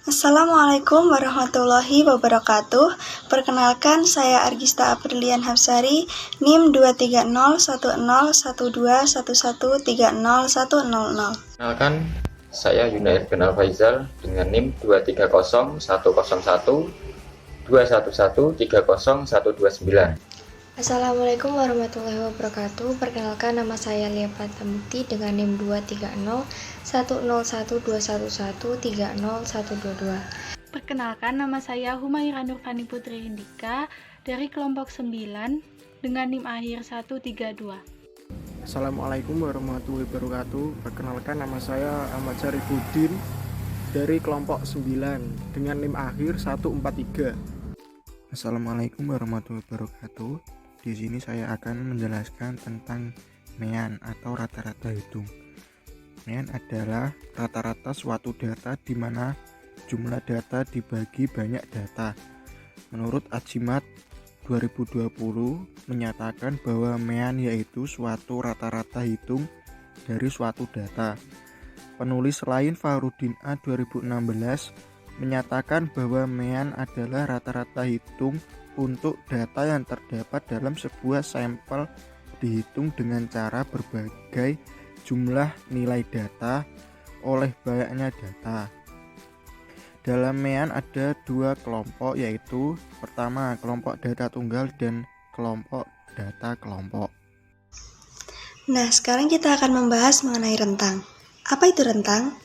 Assalamualaikum warahmatullahi wabarakatuh. Perkenalkan, saya Argista Aprilian Hapsari, NIM 230101211301010. Kenalkan, saya Yunair bin Al-Faizal dengan NIM 230101211301029. Assalamualaikum warahmatullahi wabarakatuh. Perkenalkan, nama saya Lia Pratamukti dengan NIM 230101211301022. Perkenalkan, nama saya Humaira Nurfani Putri Indika dari kelompok 9 dengan NIM akhir 132. Assalamualaikum warahmatullahi wabarakatuh. Perkenalkan, nama saya Ahmad Syarifuddin dari kelompok 9 dengan NIM akhir 143. Assalamualaikum warahmatullahi wabarakatuh. Di sini saya akan menjelaskan tentang MEAN atau rata-rata hitung. MEAN adalah rata-rata suatu data di mana jumlah data dibagi banyak data. Menurut Ajimat 2020 menyatakan bahwa MEAN yaitu suatu rata-rata hitung dari suatu data. Penulis lain Fahrudin A 2016 menyatakan bahwa MEAN adalah rata-rata hitung untuk data yang terdapat dalam sebuah sampel dihitung dengan cara berbagai jumlah nilai data oleh banyaknya data. Dalam MEAN ada dua kelompok, yaitu pertama kelompok data tunggal dan kelompok data kelompok. Nah, sekarang kita akan membahas mengenai rentang. Apa itu rentang?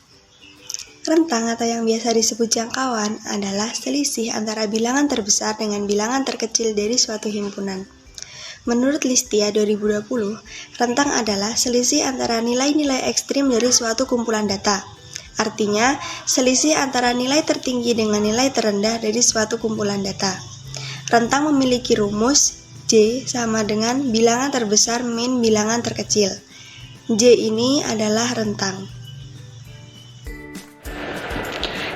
Rentang atau yang biasa disebut jangkauan adalah selisih antara bilangan terbesar dengan bilangan terkecil dari suatu himpunan. Menurut Listia 2020, rentang adalah selisih antara nilai-nilai ekstrim dari suatu kumpulan data. Artinya, selisih antara nilai tertinggi dengan nilai terendah dari suatu kumpulan data. Rentang memiliki rumus J sama dengan bilangan terbesar min bilangan terkecil. J ini adalah rentang.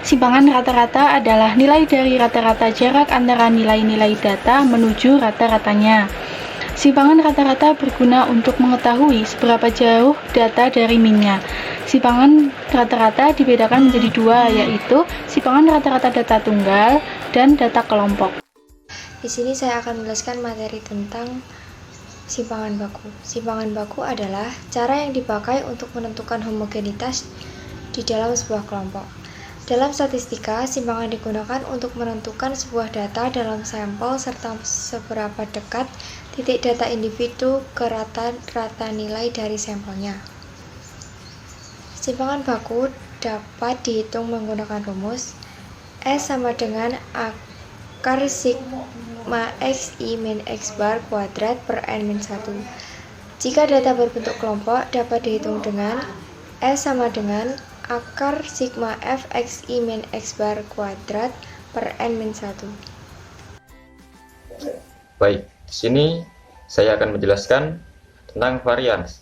Simpangan rata-rata adalah nilai dari rata-rata jarak antara nilai-nilai data menuju rata-ratanya. Simpangan rata-rata berguna untuk mengetahui seberapa jauh data dari min-nya. Simpangan rata-rata dibedakan menjadi dua, yaitu simpangan rata-rata data tunggal dan data kelompok. Di sini saya akan menjelaskan materi tentang simpangan baku. Simpangan baku adalah cara yang dipakai untuk menentukan homogenitas di dalam sebuah kelompok. Dalam statistika, simpangan digunakan untuk menentukan sebuah data dalam sampel serta seberapa dekat titik data individu ke rata-rata nilai dari sampelnya. Simpangan baku dapat dihitung menggunakan rumus S sama dengan akar sigma xi min x bar kuadrat per n min 1. Jika data berbentuk kelompok, dapat dihitung dengan S sama dengan akar sigma f xi min x bar kuadrat per n min 1. Baik, di sini saya akan menjelaskan tentang varians.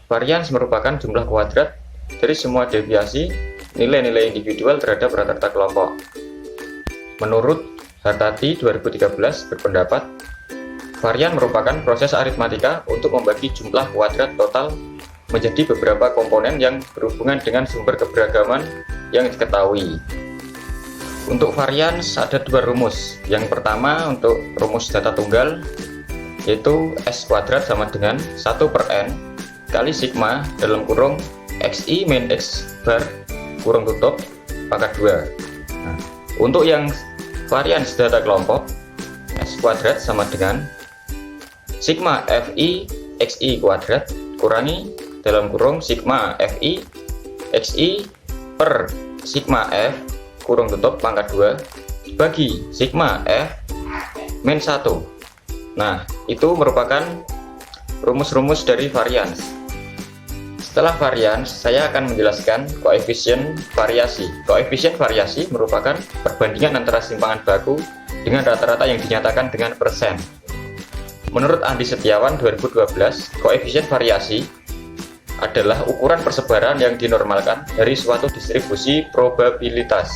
Varians merupakan jumlah kuadrat dari semua deviasi nilai-nilai individual terhadap rata-rata kelompok. Menurut Hartati 2013 berpendapat, varian merupakan proses aritmatika untuk membagi jumlah kuadrat total menjadi beberapa komponen yang berhubungan dengan sumber keberagaman yang diketahui. Untuk varians ada dua rumus. Yang pertama untuk rumus data tunggal, yaitu S kuadrat sama dengan 1 per N kali sigma dalam kurung xi min x bar kurung tutup pangkat 2. Nah, untuk yang varians data kelompok, S kuadrat sama dengan sigma fi xi kuadrat kurangi dalam kurung sigma fi xi per sigma f kurung tutup pangkat 2 bagi sigma f min 1. Nah, itu merupakan rumus-rumus dari varians. Setelah varians, saya akan menjelaskan koefisien variasi. Koefisien variasi merupakan perbandingan antara simpangan baku dengan rata-rata yang dinyatakan dengan persen. Menurut Andi Setiawan 2012, koefisien variasi adalah ukuran persebaran yang dinormalkan dari suatu distribusi probabilitas.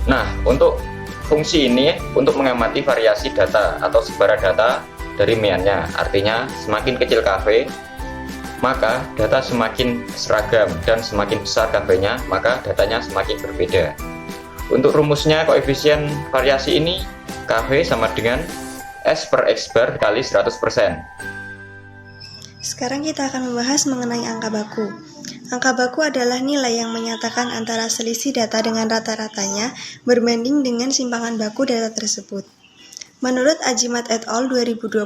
Nah, untuk fungsi ini untuk mengamati variasi data atau sebaran data dari MEAN-nya. Artinya, semakin kecil KV, maka data semakin seragam, dan semakin besar KB-nya, maka datanya semakin berbeda. Untuk rumusnya, koefisien variasi ini KB sama dengan S per X bar kali 100%. Sekarang kita akan membahas mengenai angka baku. Angka baku adalah nilai yang menyatakan antara selisih data dengan rata-ratanya berbanding dengan simpangan baku data tersebut. Menurut Ajimat et al. 2020,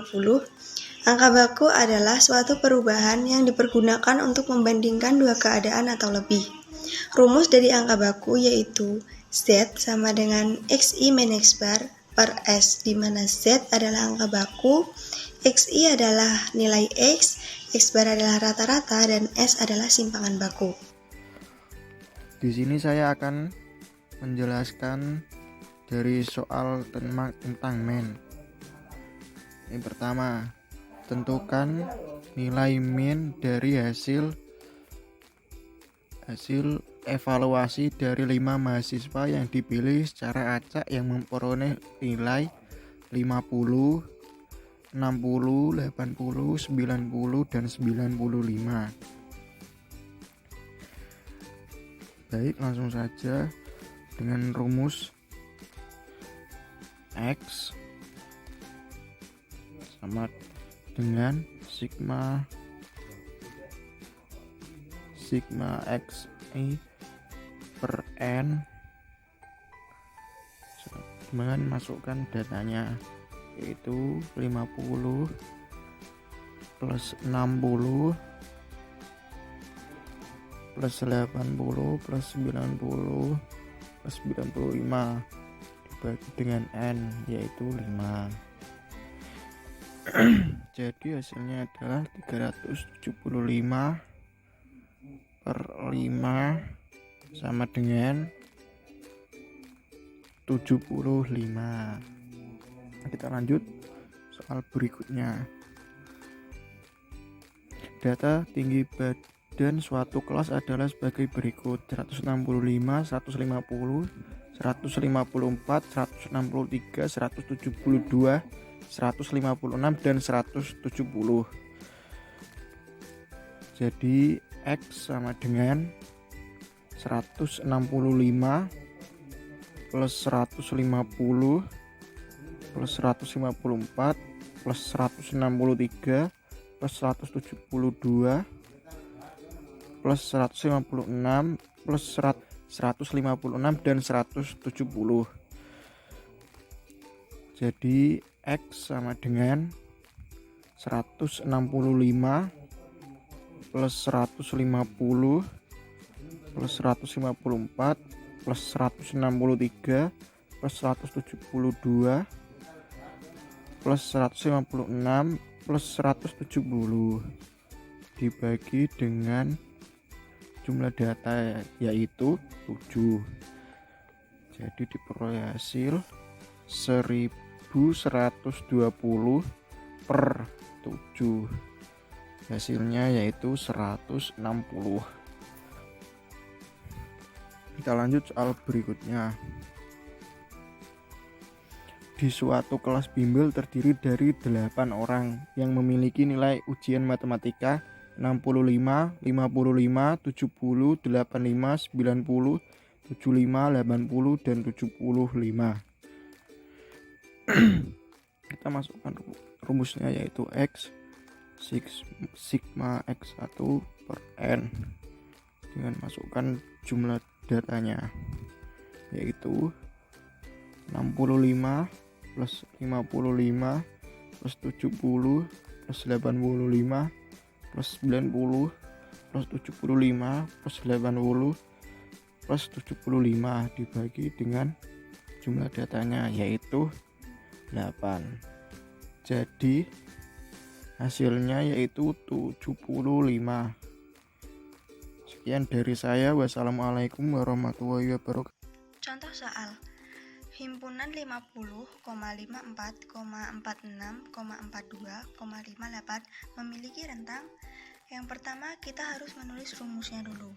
angka baku adalah suatu perubahan yang dipergunakan untuk membandingkan dua keadaan atau lebih. Rumus dari angka baku yaitu Z sama dengan XI min X bar per S, di mana Z adalah angka baku, XI adalah nilai X, X bar adalah rata-rata, dan S adalah simpangan baku. Di sini saya akan menjelaskan dari soal tentang min. Yang pertama, tentukan nilai min dari hasil evaluasi dari 5 mahasiswa yang dipilih secara acak yang memperoleh nilai 50, 60, 80, 90, dan 95. Baik, langsung saja dengan rumus X sama dengan sigma XI per N, dengan masukkan datanya yaitu 50 plus 60 plus 80 plus 90 plus 95 dibagi dengan N yaitu 5. Jadi hasilnya adalah 375 per 5 sama dengan 75. Kita lanjut soal berikutnya. Data tinggi badan suatu kelas adalah sebagai berikut: 165, 150, 154, 163, 172, 156, dan 170. Jadi X sama dengan 165 plus 150 plus 154 plus 163 plus 172 plus 156 plus 156 dan 170. Jadi X sama dengan 165 plus 150 plus 154 plus 163 plus 172 plus 156 plus 170 dibagi dengan jumlah data yaitu 7. Jadi diperoleh hasil 1120 per 7. Hasilnya yaitu 160. Kita lanjut soal berikutnya. Di suatu kelas bimbel terdiri dari 8 orang yang memiliki nilai ujian matematika 65, 55, 70, 85, 90, 75, 80, dan 75. Kita masukkan rumusnya yaitu X sigma X1 per N dengan masukkan jumlah datanya yaitu 65 plus 55 plus 70 plus 85 plus 90 plus 75 plus 80 plus 75 dibagi dengan jumlah datanya yaitu 8. Jadi hasilnya yaitu 75. Sekian dari saya. Wassalamualaikum warahmatullahi wabarakatuh. Contoh soal. Himpunan 50,54,46,42,58 memiliki rentang. Yang pertama kita harus menulis rumusnya dulu.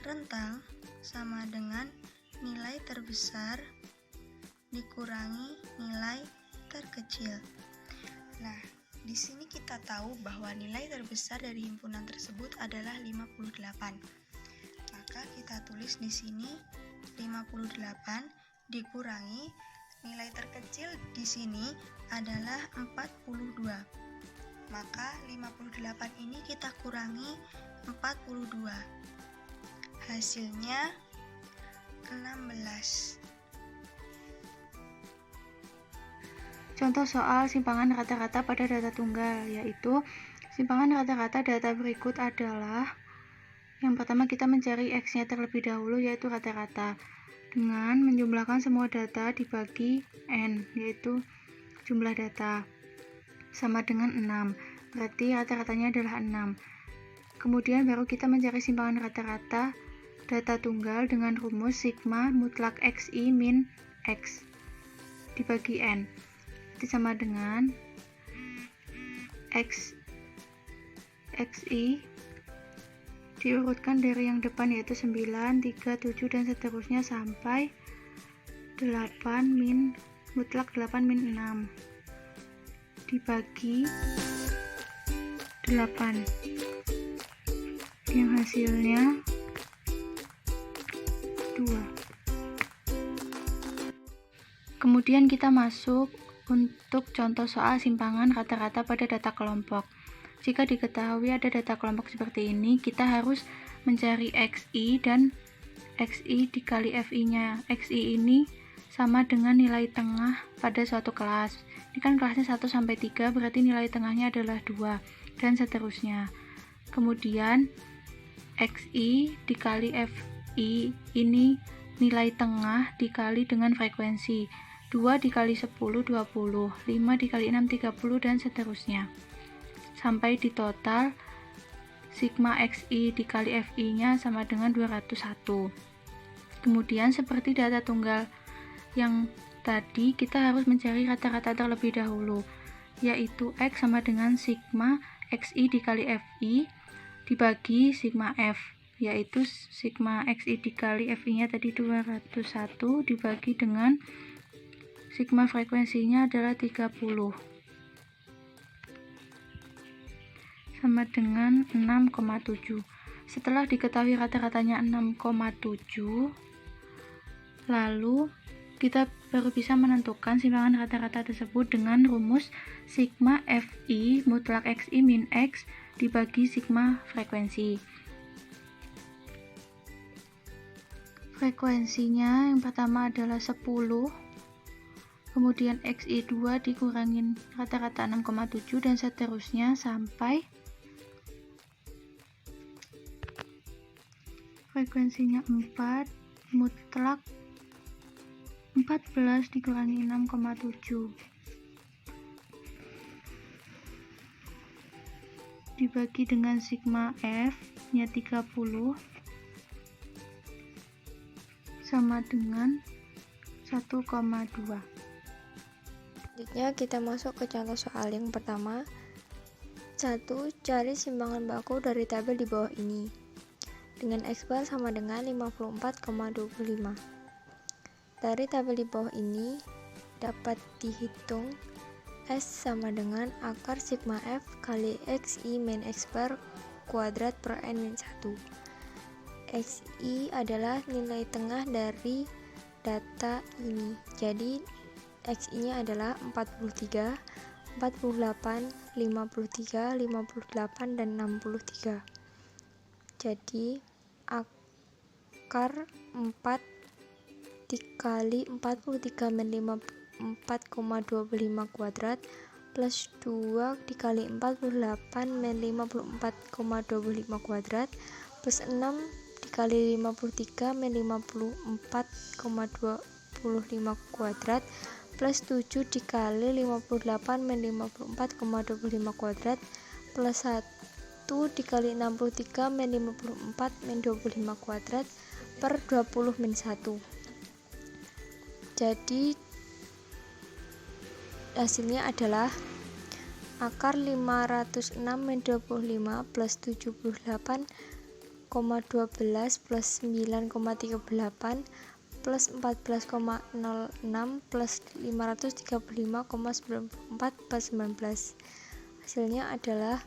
Rentang sama dengan nilai terbesar dikurangi nilai terkecil. Nah, Di sini kita tahu bahwa nilai terbesar dari himpunan tersebut adalah 58. Maka kita tulis di sini 58 dikurangi nilai terkecil di sini adalah 42. Maka 58 ini kita kurangi 42. Hasilnya 16. Contoh soal simpangan rata-rata pada data tunggal, yaitu simpangan rata-rata data berikut adalah yang pertama kita mencari X-nya terlebih dahulu, yaitu rata-rata, dengan menjumlahkan semua data dibagi N, yaitu jumlah data, sama dengan 6, berarti rata-ratanya adalah 6. Kemudian baru kita mencari simpangan rata-rata data tunggal dengan rumus sigma mutlak XI min X dibagi N. Itu sama dengan XI diurutkan dari yang depan, yaitu 9, 3, 7 dan seterusnya sampai 8 min mutlak 8 min 6 dibagi 8 yang hasilnya 2. Kemudian kita masuk untuk contoh soal simpangan rata-rata pada data kelompok. Jika diketahui ada data kelompok seperti ini, kita harus mencari XI dan XI dikali FI-nya. XI ini sama dengan nilai tengah pada suatu kelas. Ini kan kelasnya 1 sampai 3, berarti nilai tengahnya adalah 2 dan seterusnya. Kemudian XI dikali FI ini nilai tengah dikali dengan frekuensi. 2 dikali 10, 20, 5 dikali 6, 30, dan seterusnya. Sampai di total, sigma XI dikali FI-nya sama dengan 201. Kemudian seperti data tunggal yang tadi, kita harus mencari rata-rata terlebih dahulu, yaitu X sama dengan sigma XI dikali FI dibagi sigma F, yaitu sigma XI dikali FI-nya tadi 201 dibagi dengan sigma frekuensinya adalah 30 sama dengan 6,7. Setelah diketahui rata-ratanya 6,7, lalu kita baru bisa menentukan simpangan rata-rata tersebut dengan rumus sigma FI mutlak XI min X dibagi sigma frekuensi. Frekuensinya yang pertama adalah 10, kemudian XI2 dikurangin rata-rata 6,7 dan seterusnya sampai frekuensinya 4 mutlak 14 dikurangi 6,7 dibagi dengan sigma F nya 30 sama dengan 1,2. Selanjutnya kita masuk ke contoh soal yang pertama. 1. Cari simpangan baku dari tabel di bawah ini dengan X bar sama dengan 54,25. Dari tabel di bawah ini dapat dihitung S sama dengan akar sigma F kali XI min X bar kuadrat per N min 1. XI adalah nilai tengah dari data ini, jadi XI-nya adalah 43, 48, 53, 58, dan 63. Jadi akar 4 dikali 43 min 54,25 kuadrat plus 2 dikali 48 min 54,25 kuadrat plus 6 dikali 53 min 54,25 kuadrat plus 7 dikali 58 min 54,25 kuadrat plus 1 dikali 63 min 54 min 25 kuadrat per 20 min 1. Jadi hasilnya adalah akar 506 min 25 plus 78,12 plus 9,38 plus 14,06 plus 535,94 plus 19. hasilnya adalah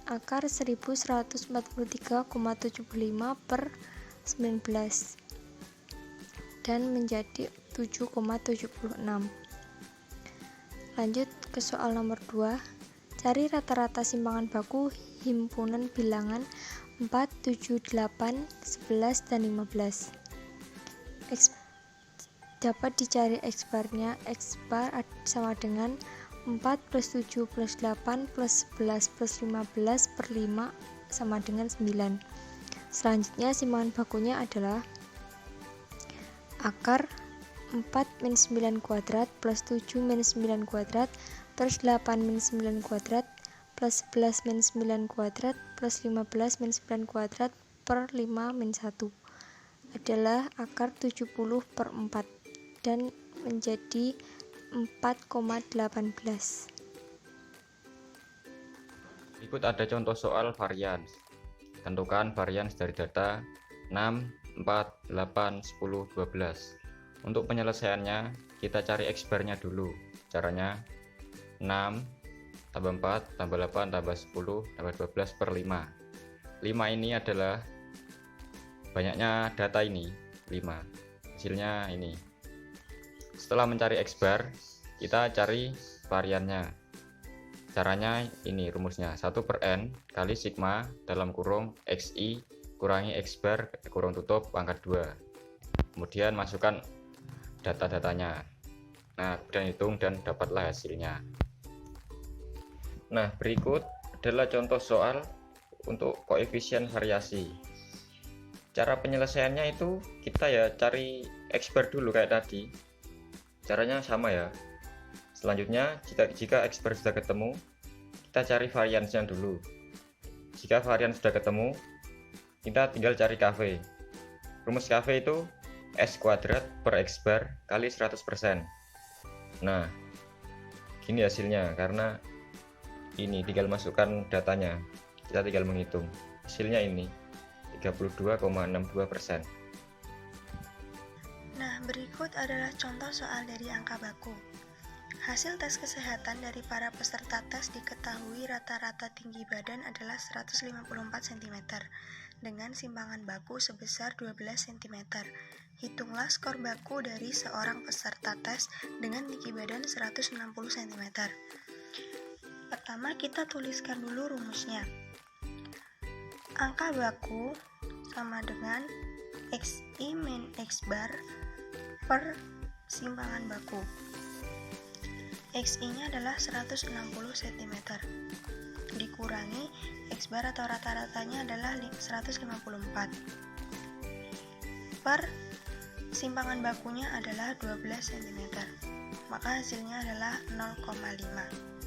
akar 1143,75 per 19 dan menjadi 7,76. Lanjut ke soal nomor 2. Cari rata-rata simpangan baku himpunan bilangan 4, 7, 8, 11, dan 15. Dapat dicari X barnya. X bar sama dengan 4 plus 7 plus 8 plus 11 plus 15 per 5 sama dengan 9. Selanjutnya simpangan bakunya adalah akar 4 minus 9 kuadrat plus 7 minus 9 kuadrat plus 8 minus 9 kuadrat plus 11 minus 9 kuadrat plus 15 minus 9 kuadrat per 5 minus 1 adalah akar 70 per 4 dan menjadi 4,18. Berikut ada contoh soal varians. Tentukan varians dari data 6, 4, 8, 10, 12. Untuk penyelesaiannya, kita cari X barnya dulu. Caranya 6 tambah 4 tambah 8 tambah 10 tambah 12 per 5. 5 ini adalah banyaknya data ini, 5. Hasilnya ini. Setelah mencari X bar, kita cari variannya. Caranya ini rumusnya, 1 per N kali sigma dalam kurung XI kurangi X bar kurung tutup pangkat 2. Kemudian masukkan data-datanya. Nah, kemudian hitung dan dapatlah hasilnya. Nah, berikut adalah contoh soal untuk koefisien variasi. Cara penyelesaiannya itu kita ya cari X bar dulu kayak tadi. Caranya sama ya. Selanjutnya, jika X bar sudah ketemu, kita cari variansnya dulu. Jika varian sudah ketemu, kita tinggal cari KV. Rumus KV itu S kuadrat per X bar kali 100%. Nah, gini hasilnya, karena ini tinggal masukkan datanya, kita tinggal menghitung. Hasilnya ini 32,62%. Nah, berikut adalah contoh soal dari angka baku. Hasil tes kesehatan dari para peserta tes diketahui rata-rata tinggi badan adalah 154 cm dengan simpangan baku sebesar 12 cm. Hitunglah skor baku dari seorang peserta tes dengan tinggi badan 160 cm. Pertama, kita tuliskan dulu rumusnya. Angka baku sama dengan XI min X bar per simpangan baku. XI-nya adalah 160 cm dikurangi X bar atau rata-ratanya adalah 154 per simpangan bakunya adalah 12 cm, maka hasilnya adalah 0,5.